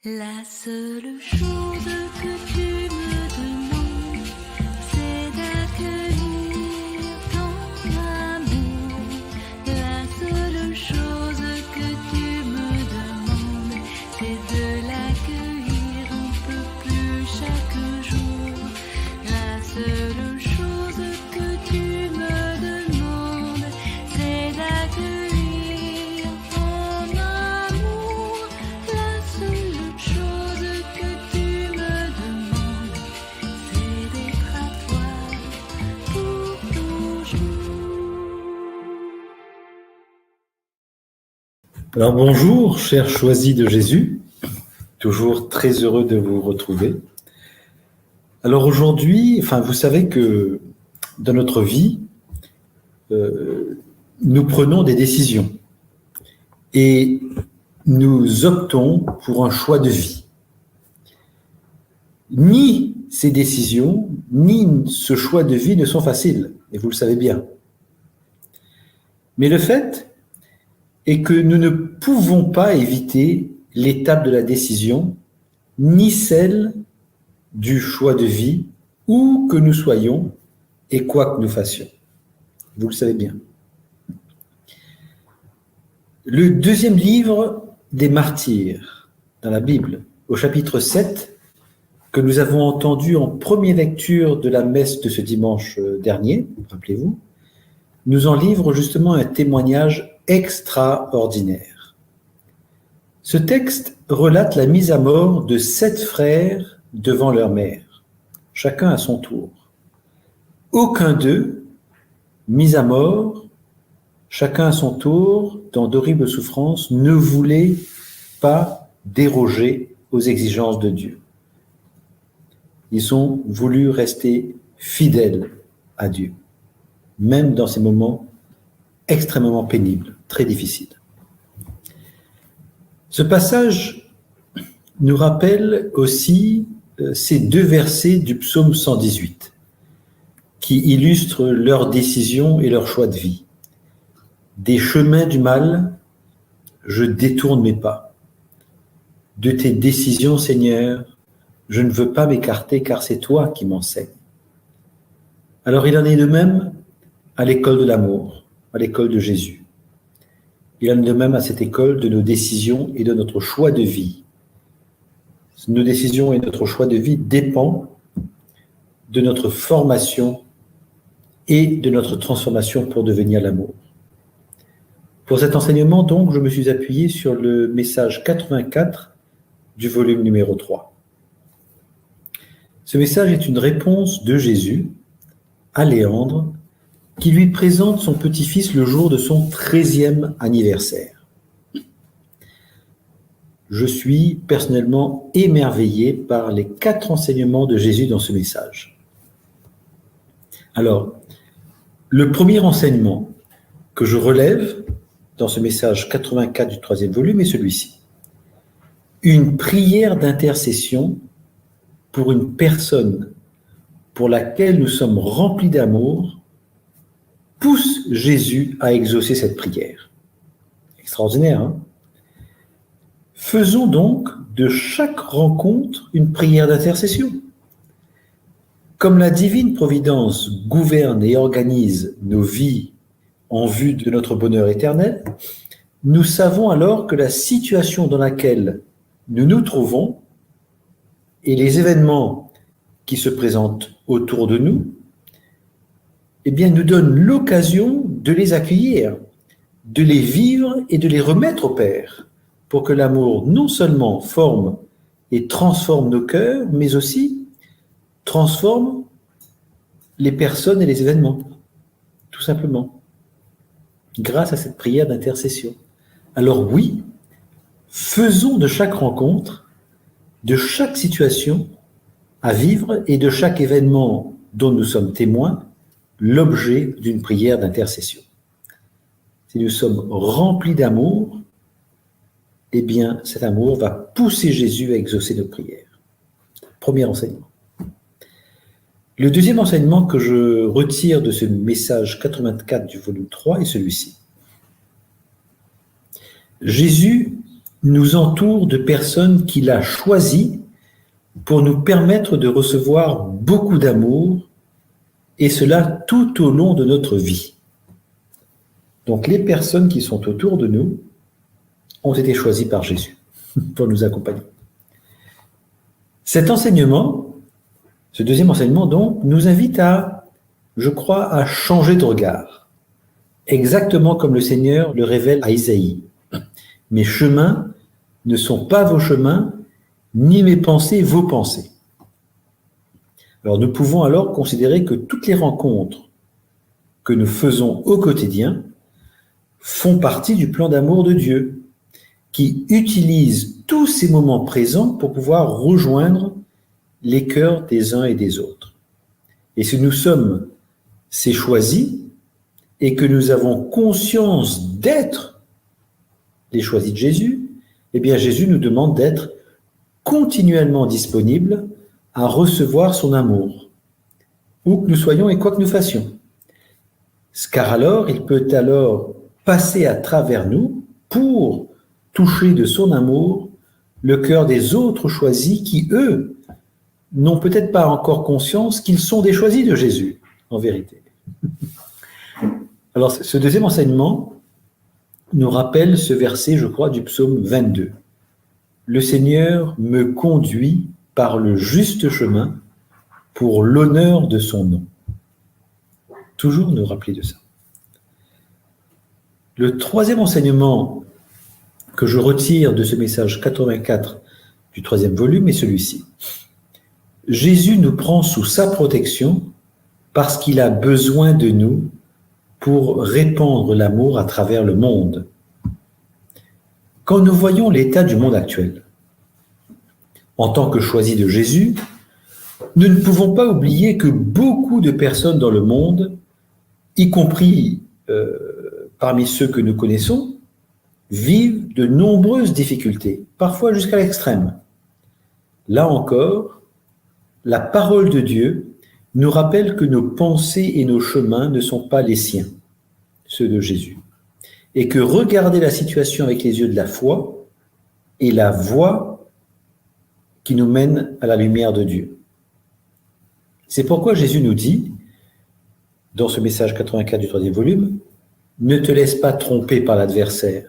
La seule chose que tu me demandes, c'est d'accueillir ton amour. La seule chose que tu me demandes, c'est de l'accueillir un peu plus chaque jour. La seule chose que tu me demandes, c'est d'accueillir ton amour. La seule chose que tu me demandes, c'est d'être à toi pour toujours. Alors bonjour, chers choisis de Jésus, toujours très heureux de vous retrouver. Alors aujourd'hui, vous savez que dans notre vie, nous prenons des décisions et nous optons pour un choix de vie. Ni ces décisions, ni ce choix de vie ne sont faciles, et vous le savez bien. Mais le fait est que nous ne pouvons pas éviter l'étape de la décision, ni celle du choix de vie, où que nous soyons et quoi que nous fassions. Vous le savez bien. Le deuxième livre des martyrs dans la Bible, au chapitre 7, que nous avons entendu en première lecture de la messe de ce dimanche dernier, rappelez-vous, nous en livre justement un témoignage extraordinaire. Ce texte relate la mise à mort de 7 frères devant leur mère, chacun à son tour. Aucun d'eux, mis à mort, chacun à son tour, dans d'horribles souffrances, ne voulait pas déroger aux exigences de Dieu. Ils ont voulu rester fidèles à Dieu, même dans ces moments extrêmement pénibles, très difficiles. Ce passage nous rappelle aussi ces 2 versets du psaume 118 qui illustrent leurs décisions et leur choix de vie. Des chemins du mal, je détourne mes pas. De tes décisions, Seigneur, je ne veux pas m'écarter car c'est toi qui m'enseignes. Alors il en est de même à l'école de l'amour, à l'école de Jésus. Il en est de même à cette école de nos décisions et de notre choix de vie. Nos décisions et notre choix de vie dépendent de notre formation et de notre transformation pour devenir l'amour. Pour cet enseignement, donc, je me suis appuyé sur le message 84 du volume numéro 3. Ce message est une réponse de Jésus à Léandre, qui lui présente son petit-fils le jour de son 13e anniversaire. Je suis personnellement émerveillé par les 4 enseignements de Jésus dans ce message. Alors, le premier enseignement que je relève dans ce message 84 du 3e volume est celui-ci. Une prière d'intercession pour une personne pour laquelle nous sommes remplis d'amour pousse Jésus à exaucer cette prière. Extraordinaire, hein? Faisons donc de chaque rencontre une prière d'intercession. Comme la divine providence gouverne et organise nos vies en vue de notre bonheur éternel, nous savons alors que la situation dans laquelle nous nous trouvons et les événements qui se présentent autour de nous, nous donnent l'occasion de les accueillir, de les vivre et de les remettre au Père, pour que l'amour non seulement forme et transforme nos cœurs, mais aussi transforme les personnes et les événements, tout simplement, grâce à cette prière d'intercession. Alors oui, faisons de chaque rencontre, de chaque situation à vivre et de chaque événement dont nous sommes témoins, l'objet d'une prière d'intercession. Si nous sommes remplis d'amour, cet amour va pousser Jésus à exaucer nos prières. Premier enseignement. Le deuxième enseignement que je retire de ce message 84 du volume 3 est celui-ci. Jésus nous entoure de personnes qu'il a choisies pour nous permettre de recevoir beaucoup d'amour, et cela tout au long de notre vie. Donc les personnes qui sont autour de nous ont été choisies par Jésus pour nous accompagner. Cet enseignement, ce deuxième enseignement donc, nous invite à, je crois, à changer de regard, exactement comme le Seigneur le révèle à Isaïe. Mes chemins ne sont pas vos chemins, ni mes pensées vos pensées. Alors nous pouvons alors considérer que toutes les rencontres que nous faisons au quotidien font partie du plan d'amour de Dieu, qui utilise tous ces moments présents pour pouvoir rejoindre les cœurs des uns et des autres. Et si nous sommes ces choisis et que nous avons conscience d'être les choisis de Jésus, eh bien Jésus nous demande d'être continuellement disponibles à recevoir son amour, où que nous soyons et quoi que nous fassions. Car alors, il peut alors passer à travers nous pour toucher de son amour le cœur des autres choisis qui, eux, n'ont peut-être pas encore conscience qu'ils sont des choisis de Jésus, en vérité. Alors, ce deuxième enseignement nous rappelle ce verset, je crois, du psaume 22. Le Seigneur me conduit par le juste chemin pour l'honneur de son nom. Toujours nous rappeler de ça. Le troisième enseignement que je retire de ce message 84 du troisième volume est celui-ci. Jésus nous prend sous sa protection parce qu'il a besoin de nous pour répandre l'amour à travers le monde. Quand nous voyons l'état du monde actuel, en tant que choisis de Jésus, nous ne pouvons pas oublier que beaucoup de personnes dans le monde, y compris parmi ceux que nous connaissons, vivent de nombreuses difficultés, parfois jusqu'à l'extrême. Là encore, la parole de Dieu nous rappelle que nos pensées et nos chemins ne sont pas les siens, ceux de Jésus, et que regarder la situation avec les yeux de la foi est la voie qui nous mène à la lumière de Dieu. C'est pourquoi Jésus nous dit, dans ce message 84 du troisième volume, « Ne te laisse pas tromper par l'adversaire,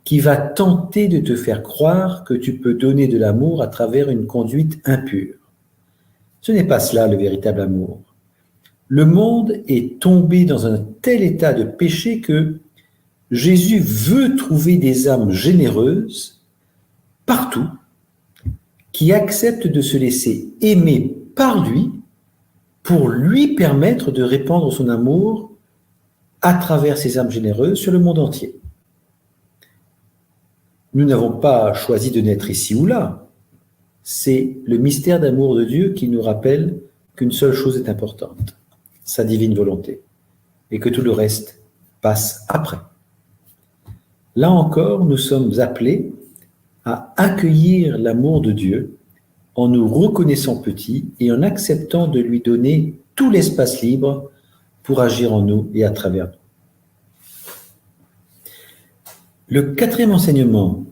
qui va tenter de te faire croire que tu peux donner de l'amour à travers une conduite impure. Ce n'est pas cela le véritable amour. Le monde est tombé dans un tel état de péché que Jésus veut trouver des âmes généreuses partout, qui acceptent de se laisser aimer par lui pour lui permettre de répandre son amour à travers ces âmes généreuses sur le monde entier. Nous n'avons pas choisi de naître ici ou là. C'est le mystère d'amour de Dieu qui nous rappelle qu'une seule chose est importante, sa divine volonté, et que tout le reste passe après. Là encore, nous sommes appelés à accueillir l'amour de Dieu en nous reconnaissant petits et en acceptant de lui donner tout l'espace libre pour agir en nous et à travers nous. Le quatrième enseignement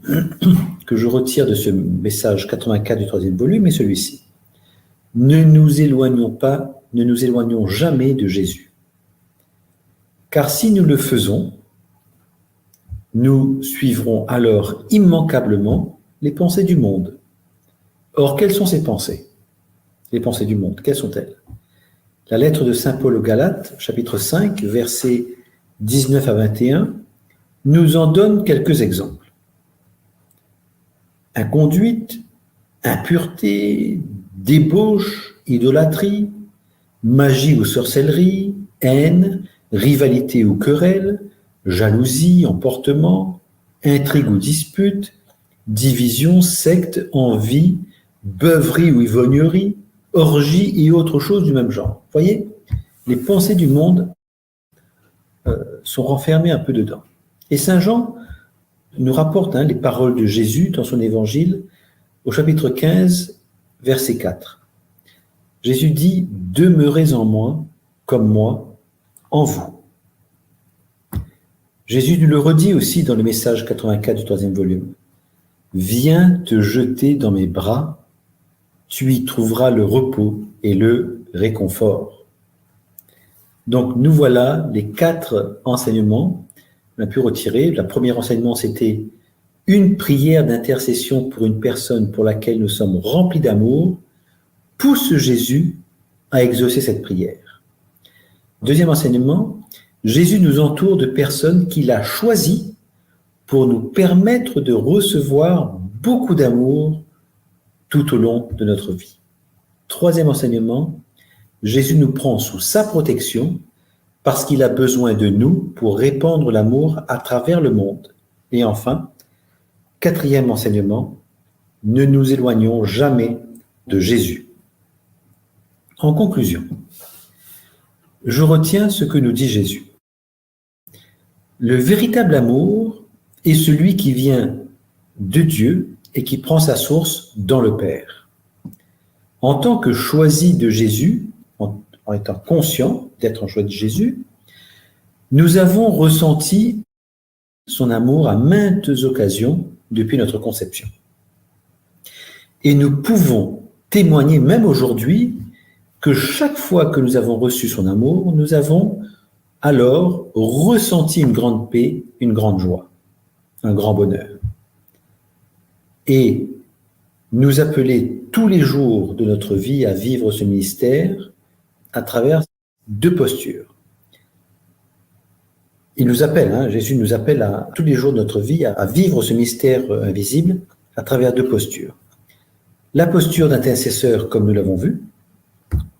que je retire de ce message 84 du troisième volume est celui-ci. Ne nous éloignons jamais de Jésus. Car si nous le faisons, nous suivrons alors immanquablement les pensées du monde. Or, quelles sont ces pensées? Les pensées du monde, quelles sont-elles? La lettre de saint Paul aux Galates, chapitre 5, versets 19 à 21, nous en donne quelques exemples. Inconduite, impureté, débauche, idolâtrie, magie ou sorcellerie, haine, rivalité ou querelle, jalousie, emportement, intrigue ou dispute, division, secte, envie, beuverie ou ivrognerie, orgie et autres choses du même genre. Vous voyez, les pensées du monde sont renfermées un peu dedans. Et saint Jean nous rapporte les paroles de Jésus dans son évangile au chapitre 15, verset 4. Jésus dit « Demeurez en moi, comme moi, en vous ». Jésus nous le redit aussi dans le message 84 du troisième volume. viens te jeter dans mes bras, tu y trouveras le repos et le réconfort. Donc nous voilà les 4 enseignements qu'on a pu retirer. Le premier enseignement, c'était une prière d'intercession pour une personne pour laquelle nous sommes remplis d'amour pousse Jésus à exaucer cette prière. Deuxième enseignement, Jésus nous entoure de personnes qu'il a choisies pour nous permettre de recevoir beaucoup d'amour tout au long de notre vie. Troisième enseignement, Jésus nous prend sous sa protection parce qu'il a besoin de nous pour répandre l'amour à travers le monde. Et enfin, quatrième enseignement, ne nous éloignons jamais de Jésus. En conclusion, je retiens ce que nous dit Jésus. Le véritable amour est celui qui vient de Dieu et qui prend sa source dans le Père. En tant que choisi de Jésus, en étant conscient d'être un choix de Jésus, nous avons ressenti son amour à maintes occasions depuis notre conception. Et nous pouvons témoigner même aujourd'hui que chaque fois que nous avons reçu son amour, nous avons alors ressenti une grande paix, une grande joie, un grand bonheur. Et nous appeler tous les jours de notre vie à vivre ce mystère à travers 2 postures. Il nous appelle, Jésus nous appelle à tous les jours de notre vie à vivre ce mystère invisible à travers 2 postures. La posture d'intercesseur, comme nous l'avons vu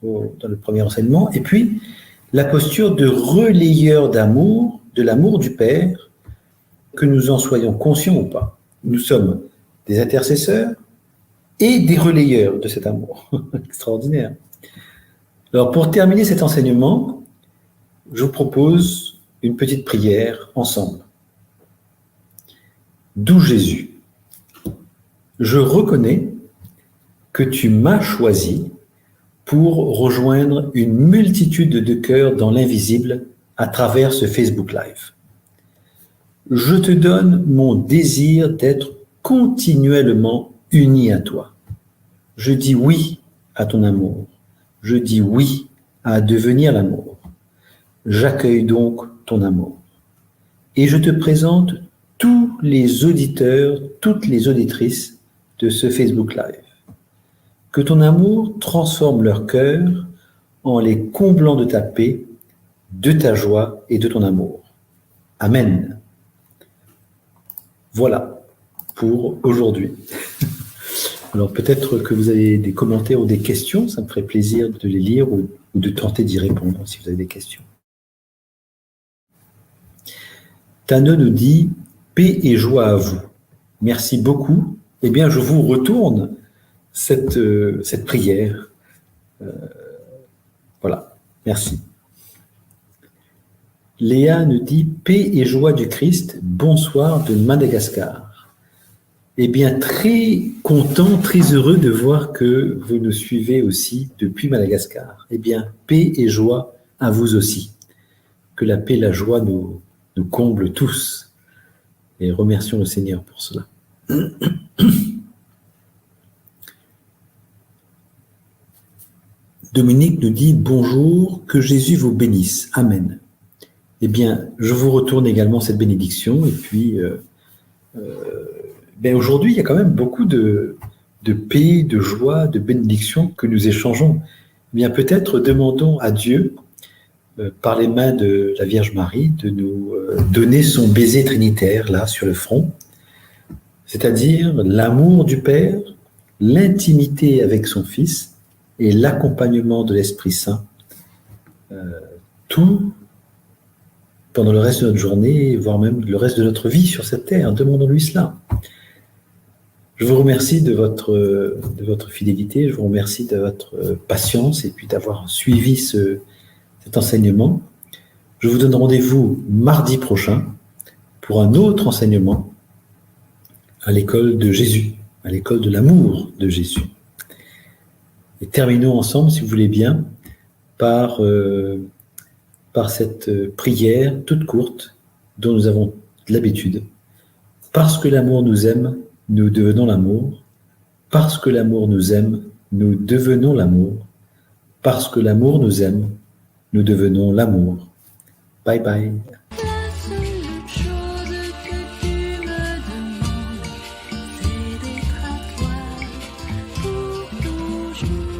dans le premier enseignement, et puis la posture de relayeur d'amour, de l'amour du Père, que nous en soyons conscients ou pas. Nous sommes des intercesseurs et des relayeurs de cet amour. Extraordinaire. Alors, pour terminer cet enseignement, je vous propose une petite prière ensemble. Doux Jésus, je reconnais que tu m'as choisi pour rejoindre une multitude de cœurs dans l'invisible à travers ce Facebook Live. Je te donne mon désir d'être continuellement uni à toi. Je dis oui à ton amour. Je dis oui à devenir l'amour. J'accueille donc ton amour. Et je te présente tous les auditeurs, toutes les auditrices de ce Facebook Live. Que ton amour transforme leur cœur en les comblant de ta paix, de ta joie et de ton amour. Amen. Voilà pour aujourd'hui. Alors peut-être que vous avez des commentaires ou des questions, ça me ferait plaisir de les lire ou de tenter d'y répondre si vous avez des questions. Tane nous dit « Paix et joie à vous ». Merci beaucoup. Eh bien, je vous retourne cette prière. Voilà, merci. Léa nous dit « Paix et joie du Christ, bonsoir de Madagascar ». Eh bien, très content, très heureux de voir que vous nous suivez aussi depuis Madagascar. Eh bien, paix et joie à vous aussi. Que la paix et la joie nous comblent tous. Et remercions le Seigneur pour cela. Dominique nous dit « Bonjour, que Jésus vous bénisse. Amen ». Eh bien, je vous retourne également cette bénédiction. Et puis, aujourd'hui, il y a quand même beaucoup de paix, de joie, de bénédiction que nous échangeons. Eh bien, peut-être demandons à Dieu, par les mains de la Vierge Marie, de nous donner son baiser trinitaire, là, sur le front, c'est-à-dire l'amour du Père, l'intimité avec son Fils et l'accompagnement de l'Esprit Saint, tout pendant le reste de notre journée, voire même le reste de notre vie sur cette terre. Demandons-lui cela. Je vous remercie de votre fidélité, je vous remercie de votre patience et puis d'avoir suivi cet enseignement. Je vous donne rendez-vous mardi prochain pour un autre enseignement à l'école de Jésus, à l'école de l'amour de Jésus. Et terminons ensemble, si vous voulez bien, par cette prière toute courte dont nous avons l'habitude. Parce que l'amour nous aime, nous devenons l'amour. Parce que l'amour nous aime, nous devenons l'amour. Parce que l'amour nous aime, nous devenons l'amour. Bye bye.